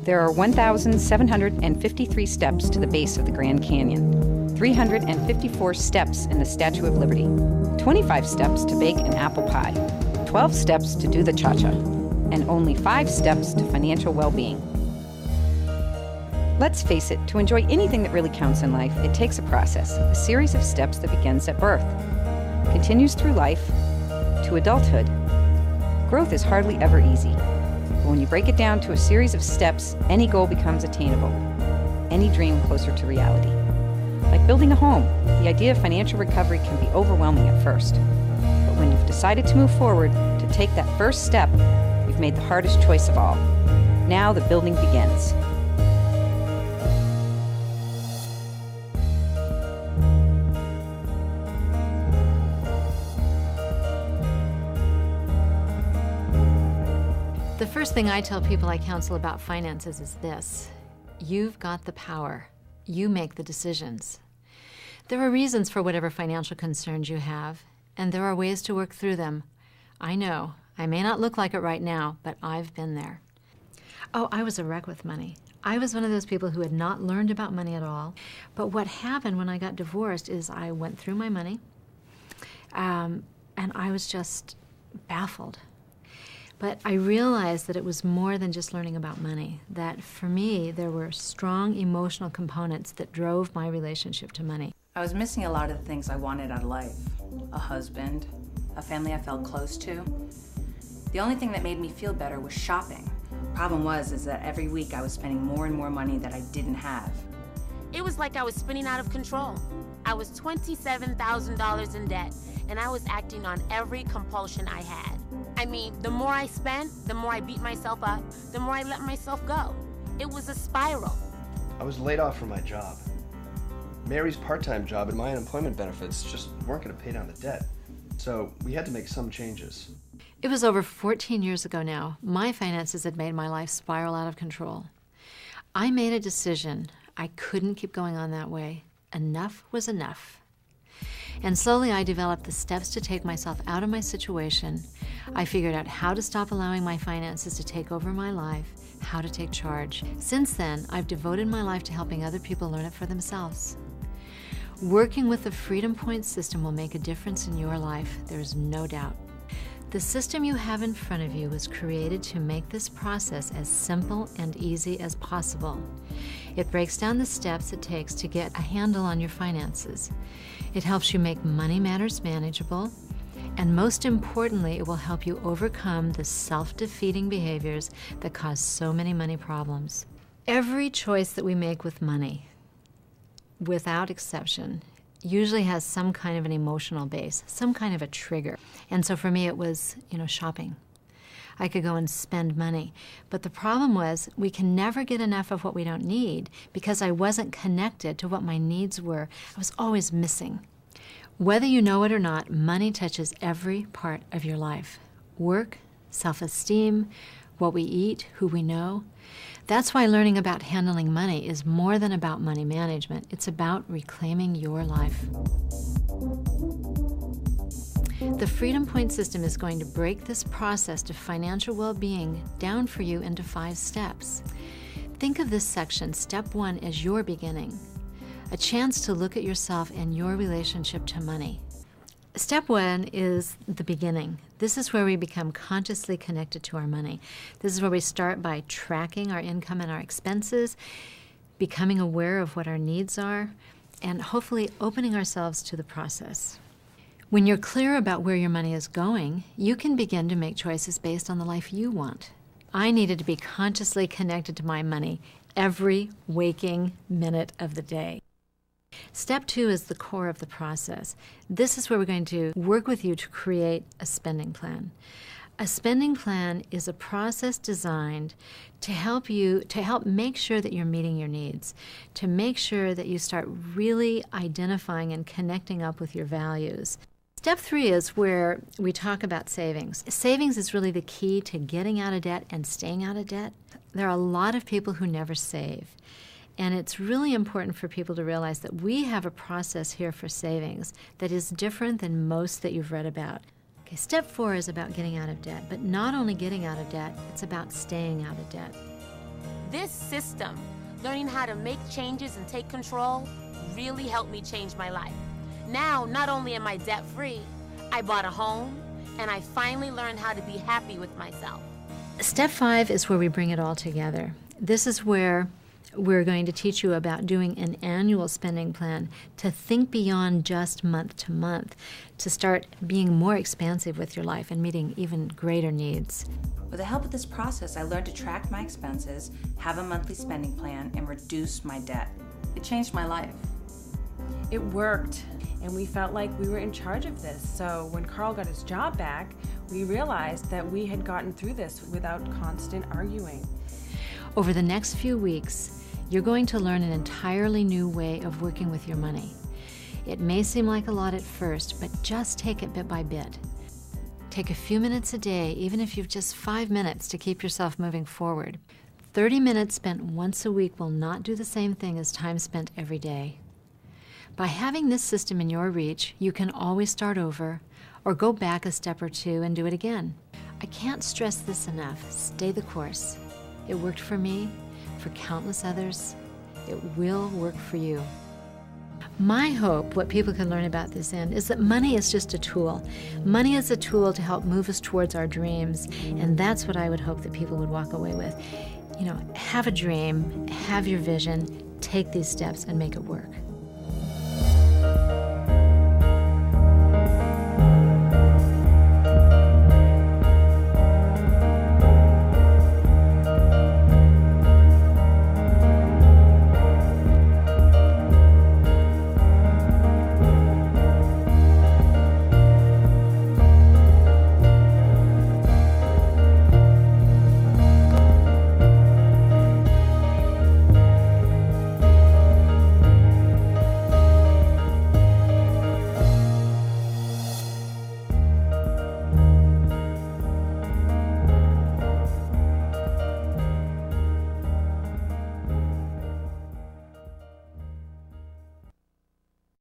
There are 1,753 steps to the base of the Grand Canyon, 354 steps in the Statue of Liberty, 25 steps to bake an apple pie, 12 steps to do the cha-cha, and only 5 steps to financial well-being. Let's face it, to enjoy anything that really counts in life, it takes a process, a series of steps that begins at birth, continues through life, to adulthood. Growth is hardly ever easy. But when you break it down to a series of steps, any goal becomes attainable, any dream closer to reality. Like building a home, the idea of financial recovery can be overwhelming at first. But when you've decided to move forward, to take that first step, you've made the hardest choice of all. Now the building begins. The first thing I tell people I counsel about finances is this: you've got the power. You make the decisions. There are reasons for whatever financial concerns you have, and there are ways to work through them. I know, I may not look like it right now, but I've been there. Oh, I was a wreck with money. I was one of those people who had not learned about money at all. But what happened when I got divorced is I went through my money, and I was just baffled. But I realized that it was more than just learning about money, that for me, there were strong emotional components that drove my relationship to money. I was missing a lot of the things I wanted out of life. A husband, a family I felt close to. The only thing that made me feel better was shopping. Problem was that every week I was spending more and more money that I didn't have. It was like I was spinning out of control. I was $27,000 in debt, and I was acting on every compulsion I had. I mean, the more I spent, the more I beat myself up, the more I let myself go. It was a spiral. I was laid off from my job. Mary's part-time job and my unemployment benefits just weren't going to pay down the debt. So we had to make some changes. It was over 14 years ago now. My finances had made my life spiral out of control. I made a decision. I couldn't keep going on that way. Enough was enough. And slowly I developed the steps to take myself out of my situation. I figured out how to stop allowing my finances to take over my life, how to take charge. Since then, I've devoted my life to helping other people learn it for themselves. Working with the Freedom Point system will make a difference in your life, there's no doubt. The system you have in front of you was created to make this process as simple and easy as possible. It breaks down the steps it takes to get a handle on your finances. It helps you make money matters manageable, and most importantly, it will help you overcome the self-defeating behaviors that cause so many money problems. Every choice that we make with money, without exception, usually has some kind of an emotional base, some kind of a trigger. And so for me, it was, shopping. I could go and spend money. But the problem was we can never get enough of what we don't need because I wasn't connected to what my needs were. I was always missing. Whether you know it or not, money touches every part of your life. Work, self-esteem, what we eat, who we know. That's why learning about handling money is more than about money management. It's about reclaiming your life. The Freedom Point system is going to break this process to financial well-being down for you into 5 steps. Think of this section, step 1, as your beginning, a chance to look at yourself and your relationship to money. Step 1 is the beginning. This is where we become consciously connected to our money. This is where we start by tracking our income and our expenses, becoming aware of what our needs are, and hopefully opening ourselves to the process. When you're clear about where your money is going, you can begin to make choices based on the life you want. I needed to be consciously connected to my money every waking minute of the day. Step 2 is the core of the process. This is where we're going to work with you to create a spending plan. A spending plan is a process designed to help make sure that you're meeting your needs, to make sure that you start really identifying and connecting up with your values. Step 3 is where we talk about savings. Savings is really the key to getting out of debt and staying out of debt. There are a lot of people who never save. And it's really important for people to realize that we have a process here for savings that is different than most that you've read about. Okay, step 4 is about getting out of debt, but not only getting out of debt, it's about staying out of debt. This system, learning how to make changes and take control, really helped me change my life. Now, not only am I debt-free, I bought a home, and I finally learned how to be happy with myself. Step 5 is where we bring it all together. This is where we're going to teach you about doing an annual spending plan, to think beyond just month to month, to start being more expansive with your life and meeting even greater needs. With the help of this process, I learned to track my expenses, have a monthly spending plan, and reduce my debt. It changed my life. It worked, and we felt like we were in charge of this. So when Carl got his job back, we realized that we had gotten through this without constant arguing. Over the next few weeks, you're going to learn an entirely new way of working with your money. It may seem like a lot at first, but just take it bit by bit. Take a few minutes a day, even if you've just 5 minutes, to keep yourself moving forward. 30 minutes spent once a week will not do the same thing as time spent every day. By having this system in your reach, you can always start over or go back a step or two and do it again. I can't stress this enough. Stay the course. It worked for me, for countless others. It will work for you. My hope, what people can learn about this end, is that money is just a tool. Money is a tool to help move us towards our dreams, and that's what I would hope that people would walk away with. You know, have a dream, have your vision, take these steps and make it work.